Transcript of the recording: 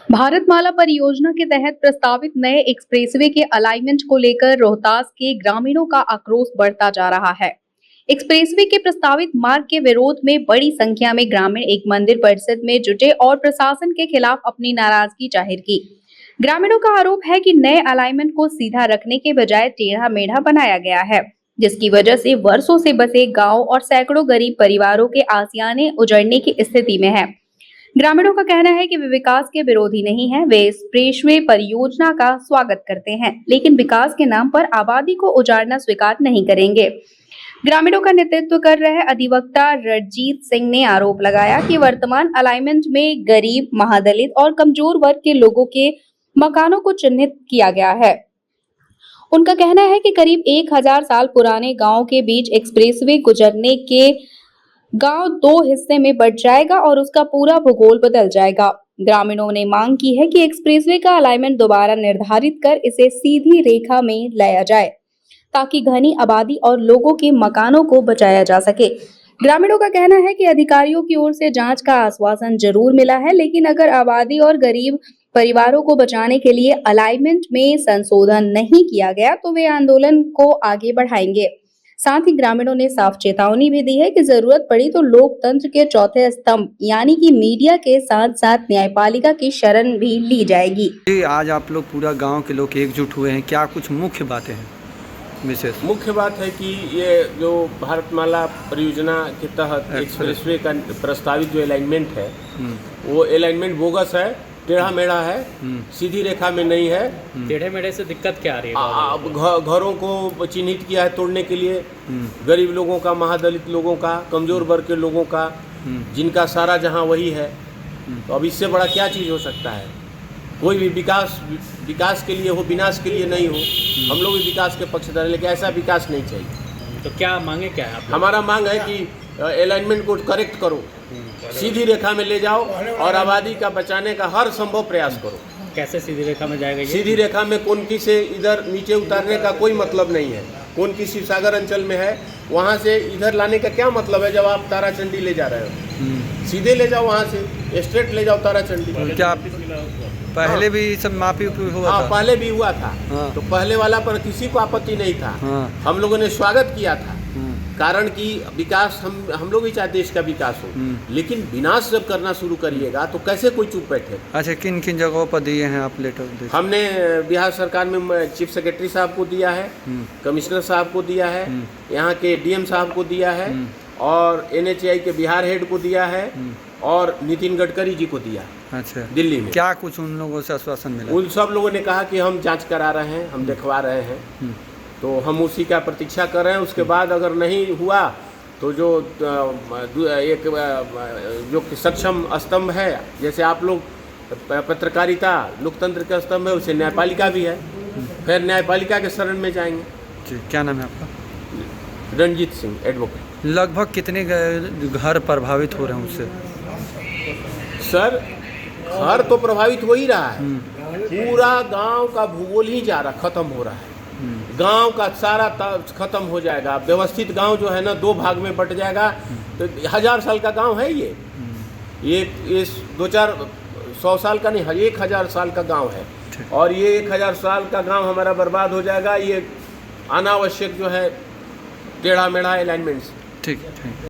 भारतमाला परियोजना के तहत प्रस्तावित नए एक्सप्रेसवे के अलाइनमेंट को लेकर रोहतास के ग्रामीणों का आक्रोश बढ़ता जा रहा है। एक्सप्रेसवे के प्रस्तावित मार्ग के विरोध में बड़ी संख्या में ग्रामीण एक मंदिर परिसर में जुटे और प्रशासन के खिलाफ अपनी नाराजगी जाहिर की। ग्रामीणों का आरोप है कि नए अलाइनमेंट को सीधा रखने के बजाय टेढ़ा मेढ़ा बनाया गया है, जिसकी वजह से वर्षों से बसे गांव और सैकड़ों गरीब परिवारों के आसियाने उजड़ने की स्थिति में है। ग्रामीणों का कहना है कि वे विकास के विरोधी नहीं हैं, वे एक्सप्रेसवे परियोजना का स्वागत करते हैं, लेकिन विकास के नाम पर आबादी को उजाड़ना स्वीकार नहीं करेंगे। ग्रामीणों का नेतृत्व कर रहे अधिवक्ता रणजीत सिंह ने आरोप लगाया कि वर्तमान अलाइनमेंट में गरीब, महादलित और कमजोर वर्ग के लोगों के मकानों को चिन्हित किया गया है। उनका कहना है कि करीब 1000 साल पुराने गांव के बीच एक्सप्रेसवे गुजरने के गांव दो हिस्से में बंट जाएगा और उसका पूरा भूगोल बदल जाएगा। ग्रामीणों ने मांग की है कि एक्सप्रेसवे का अलाइनमेंट दोबारा निर्धारित कर इसे सीधी रेखा में लाया जाए, ताकि घनी आबादी और लोगों के मकानों को बचाया जा सके। ग्रामीणों का कहना है कि अधिकारियों की ओर से जांच का आश्वासन जरूर मिला है, लेकिन अगर आबादी और गरीब परिवारों को बचाने के लिए अलाइनमेंट में संशोधन नहीं किया गया तो वे आंदोलन को आगे बढ़ाएंगे। साथ ही ग्रामीणों ने साफ चेतावनी भी दी है कि जरूरत पड़ी तो लोकतंत्र के चौथे स्तंभ यानी कि मीडिया के साथ साथ न्यायपालिका की शरण भी ली जाएगी। जी, आज आप लोग पूरा गांव के लोग एकजुट हुए हैं, क्या कुछ मुख्य बातें हैं? विशेष मुख्य बात है कि ये जो भारतमाला परियोजना के तहत एक्सप्रेसवे का प्रस्तावित जो अलाइनमेंट है वो अलाइनमेंट बोगस है, टेढ़ा मेढ़ा है, सीधी रेखा में नहीं है। टेढ़े मेढ़े से दिक्कत क्या आ रही है? घरों को चिन्हित किया है तोड़ने के लिए, गरीब लोगों का, महादलित लोगों का, कमजोर वर्ग के लोगों का, जिनका सारा जहां वही है। तो अब इससे बड़ा क्या चीज़ हो सकता है? कोई भी विकास के लिए हो, विनाश के लिए नहीं हो। हम लोग भी विकास के पक्षधर हैं, लेकिन ऐसा विकास नहीं चाहिए। तो क्या मांगे क्या है आप? हमारा मांग है कि अलाइनमेंट को करेक्ट करो, सीधी रेखा में ले जाओ और आबादी का बचाने का हर संभव प्रयास करो। कैसे सीधी रेखा में जाएगा ये? सीधी रेखा में कोनकी से इधर नीचे उतारने का कोई मतलब नहीं है। कोनकी शिवसागर अंचल में है, वहाँ से इधर लाने का क्या मतलब है? जब आप ताराचंडी ले जा रहे हो, सीधे ले जाओ, वहाँ से स्ट्रेट ले जाओ ताराचंडी। क्या पहले भी सब माफी हुआ था? पहले भी हुआ था। हाँ। तो पहले वाला पर किसी को आपत्ति नहीं था। हाँ। हम लोगों ने स्वागत किया था, कारण कि विकास हम लोग भी चाहते देश का विकास हो, लेकिन विनाश जब करना शुरू करिएगा तो कैसे कोई चुप बैठे? अच्छा, किन किन जगहों पर दिए हैं आप लेटर? हमने बिहार सरकार में चीफ सेक्रेटरी साहब को दिया है, कमिश्नर साहब को दिया है, यहाँ के डीएम साहब को दिया है, और NHAI के बिहार हेड को दिया है, और नितिन गडकरी जी को दिया। अच्छा, दिल्ली में। क्या कुछ उन लोगों से आश्वासन मिला? उन सब लोगों ने कहा कि हम जांच करा रहे हैं, हम दिखवा रहे हैं, तो हम उसी का प्रतीक्षा कर रहे हैं। उसके बाद अगर नहीं हुआ तो जो एक जो सक्षम स्तंभ है, जैसे आप लोग पत्रकारिता लोकतंत्र का स्तंभ है, उसे न्यायपालिका भी है, फिर न्यायपालिका के शरण में जाएंगे। जी, क्या नाम है आपका? रणजीत सिंह, एडवोकेट। लगभग कितने घर प्रभावित हो रहे हैं उससे? सर, घर तो प्रभावित हो ही रहा है, पूरा गांव का भूगोल ही जा रहा, खत्म हो रहा है। गांव का सारा खत्म हो जाएगा। व्यवस्थित गांव जो है ना, दो भाग में बट जाएगा। तो 1000 साल का गांव है ये 2-4-100 साल का नहीं, 1000 साल का गांव है, और ये 1000 साल का गांव हमारा बर्बाद हो जाएगा। ये अनावश्यक जो है टेढ़ा मेढ़ा अलाइनमेंट। ठीक है।